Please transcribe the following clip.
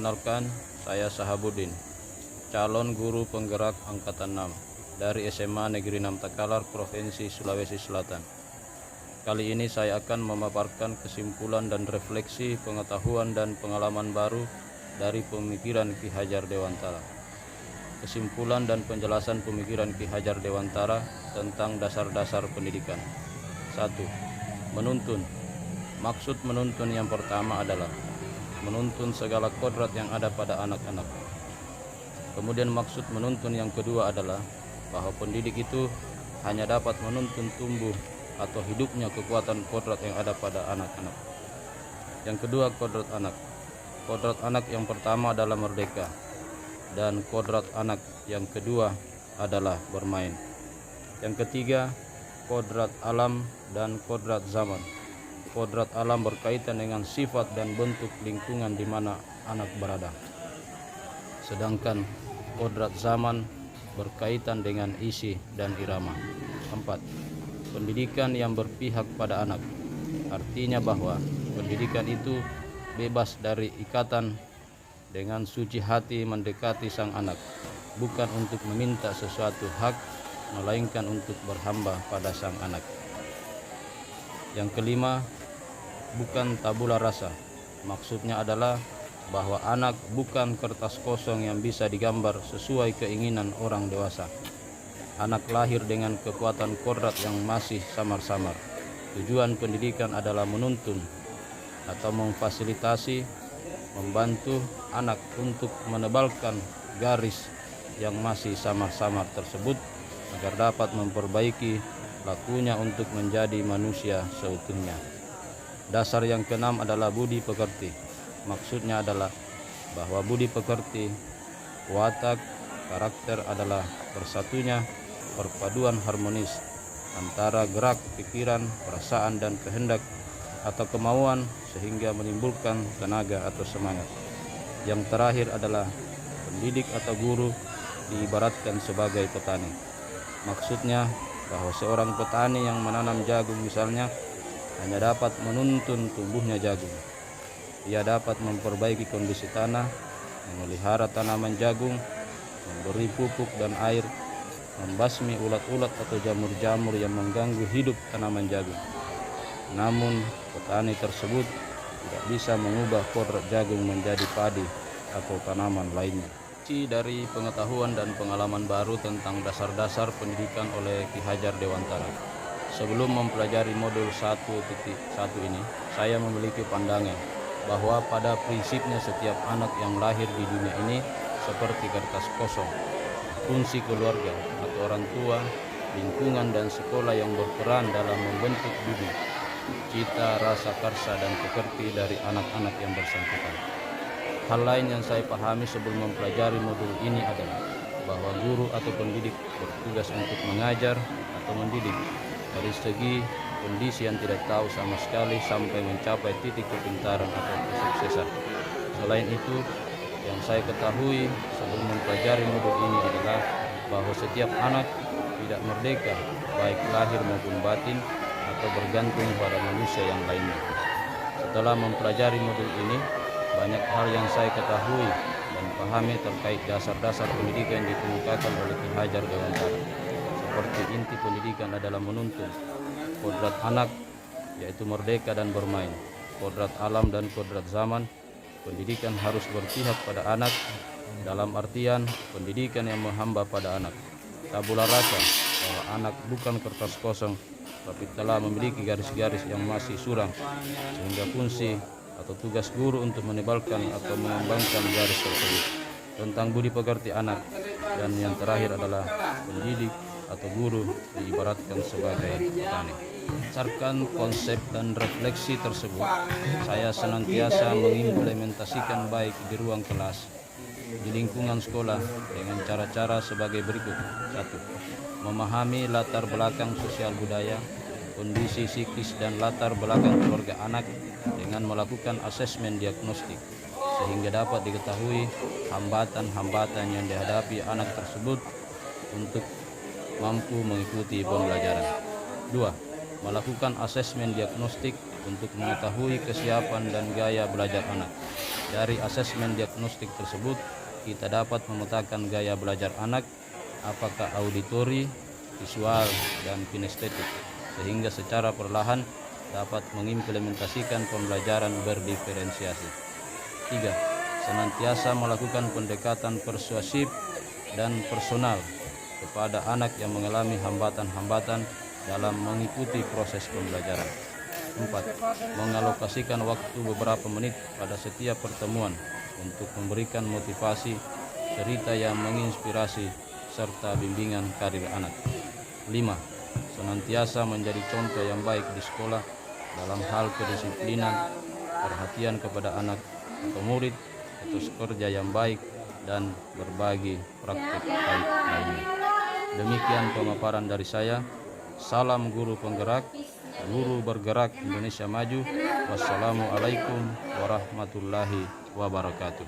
Perkenalkan, saya Sahabuddin, calon guru penggerak Angkatan 6 dari SMA Negeri 6 Takalar, Provinsi Sulawesi Selatan. Kali ini saya akan memaparkan kesimpulan dan refleksi pengetahuan dan pengalaman baru dari pemikiran Ki Hajar Dewantara. Kesimpulan dan penjelasan pemikiran Ki Hajar Dewantara tentang dasar-dasar pendidikan. 1. Menuntun. Maksud menuntun yang pertama adalah menuntun segala kodrat yang ada pada anak-anak. Kemudian maksud menuntun yang kedua adalah bahwa pendidik itu hanya dapat menuntun tumbuh atau hidupnya kekuatan kodrat yang ada pada anak-anak. Yang kedua, kodrat anak. Kodrat anak yang pertama adalah merdeka, dan kodrat anak yang kedua adalah bermain. Yang ketiga, kodrat alam dan kodrat zaman. Kodrat alam berkaitan dengan sifat dan bentuk lingkungan di mana anak berada. Sedangkan kodrat zaman berkaitan dengan isi dan irama. 4. Pendidikan yang berpihak pada anak. Artinya bahwa pendidikan itu bebas dari ikatan dengan suci hati mendekati sang anak, bukan untuk meminta sesuatu hak, melainkan untuk berhamba pada sang anak. Yang kelima, bukan tabula rasa. Maksudnya adalah bahwa anak bukan kertas kosong yang bisa digambar sesuai keinginan orang dewasa. Anak lahir dengan kekuatan kodrat yang masih samar-samar. Tujuan pendidikan adalah menuntun atau memfasilitasi, membantu anak untuk menebalkan garis yang masih samar-samar tersebut agar dapat memperbaiki lakunya untuk menjadi manusia seutuhnya. Dasar yang keenam adalah budi pekerti. Maksudnya adalah bahwa budi pekerti, watak, karakter adalah bersatunya perpaduan harmonis antara gerak, pikiran, perasaan, dan kehendak atau kemauan sehingga menimbulkan tenaga atau semangat. Yang terakhir adalah pendidik atau guru diibaratkan sebagai petani. Maksudnya bahwa seorang petani yang menanam jagung misalnya hanya dapat menuntun tumbuhnya jagung. Ia dapat memperbaiki kondisi tanah, memelihara tanaman jagung, memberi pupuk dan air, membasmi ulat-ulat atau jamur-jamur yang mengganggu hidup tanaman jagung. Namun, petani tersebut tidak bisa mengubah kodrat jagung menjadi padi atau tanaman lainnya. Dari pengetahuan dan pengalaman baru tentang dasar-dasar pendidikan oleh Ki Hajar Dewantara. Sebelum mempelajari modul 1.1 ini, saya memiliki pandangan bahwa pada prinsipnya setiap anak yang lahir di dunia ini seperti kertas kosong. Fungsi keluarga atau orang tua, lingkungan, dan sekolah yang berperan dalam membentuk budi, cita, rasa, karsa, dan pekerti dari anak-anak yang bersangkutan. Hal lain yang saya pahami sebelum mempelajari modul ini adalah bahwa guru atau pendidik bertugas untuk mengajar atau mendidik dari segi kondisi yang tidak tahu sama sekali sampai mencapai titik kepintaran atau kesuksesan. Selain itu, yang saya ketahui sebelum mempelajari modul ini adalah bahwa setiap anak tidak merdeka, baik lahir maupun batin, atau bergantung pada manusia yang lainnya. Setelah mempelajari modul ini, banyak hal yang saya ketahui dan pahami terkait dasar-dasar pendidikan yang dikemukakan oleh Ki Hajar Dewantara. Seperti inti pendidikan adalah menuntun, kodrat anak yaitu merdeka dan bermain, kodrat alam dan kodrat zaman. Pendidikan harus berpihak pada anak dalam artian pendidikan yang menghamba pada anak. Tabula rasa, bahwa anak bukan kertas kosong tapi telah memiliki garis-garis yang masih suram, sehingga fungsi atau tugas guru untuk menebalkan atau mengembangkan garis tersebut. Tentang budi pekerti anak, dan yang terakhir adalah pendidik atau guru diibaratkan sebagai petani. Berdasarkan konsep dan refleksi tersebut, saya senantiasa mengimplementasikan baik di ruang kelas, di lingkungan sekolah dengan cara-cara sebagai berikut. 1. Memahami latar belakang sosial budaya, kondisi psikis dan latar belakang keluarga anak dengan melakukan asesmen diagnostik, sehingga dapat diketahui hambatan-hambatan yang dihadapi anak tersebut untuk mampu mengikuti pembelajaran. 2. Melakukan asesmen diagnostik untuk mengetahui kesiapan dan gaya belajar anak. Dari asesmen diagnostik tersebut, kita dapat memetakan gaya belajar anak, apakah auditori, visual, dan kinestetik, sehingga secara perlahan dapat mengimplementasikan pembelajaran berdiferensiasi. 3. Senantiasa melakukan pendekatan persuasif dan personal kepada anak yang mengalami hambatan-hambatan dalam mengikuti proses pembelajaran. 4. Mengalokasikan waktu beberapa menit pada setiap pertemuan untuk memberikan motivasi, cerita yang menginspirasi, serta bimbingan karir anak. 5. Senantiasa menjadi contoh yang baik di sekolah dalam hal kedisiplinan, perhatian kepada anak atau murid, etos kerja yang baik, dan berbagi praktik baik lainnya. Demikian pemaparan dari saya. Salam guru penggerak, guru bergerak Indonesia Maju. Wassalamualaikum warahmatullahi wabarakatuh.